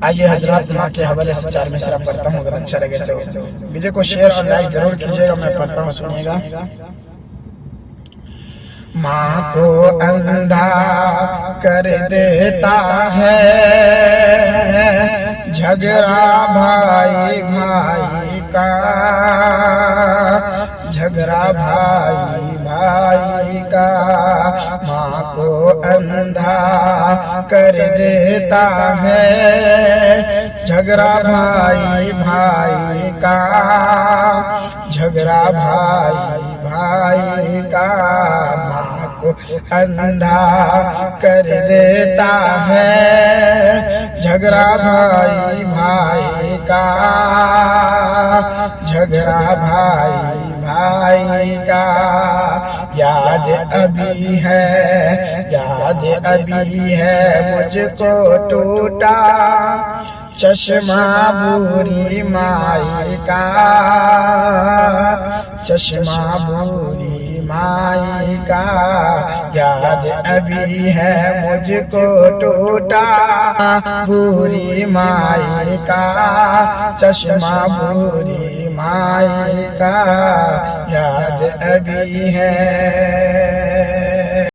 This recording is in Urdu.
آئیے حضرات ماں کے حوالے سے 4 مصرع پڑھتا ہوں، اگر اچھا لگے تو ویڈیو کو شیئر اور لائک ضرور کیجیے گا۔ میں پڑھتا ہوں، سنیے گا۔ ماں کو اندھا کر دیتا ہے جھگڑا بھائی بھائی کا، جھگڑا بھائی بھائی کا، ماں کو اندھا کر دیتا ہے جھگڑا بھائی بھائی کا، جھگڑا بھائی بھائی کا، ماں کو اندھا کر دیتا ہے جھگڑا بھائی بھائی کا، جھگڑا بھائی بھائی کا، یاد ابھی ہے، یاد ابھی ہے مجھ کو ٹوٹا چشمہ بوری مائی کا، چشمہ بوری مائی کا، یاد ابھی ہے مجھ کو ٹوٹا بوری مائی کا، چشمہ بوری مائی کا، یاد ابھی ہے۔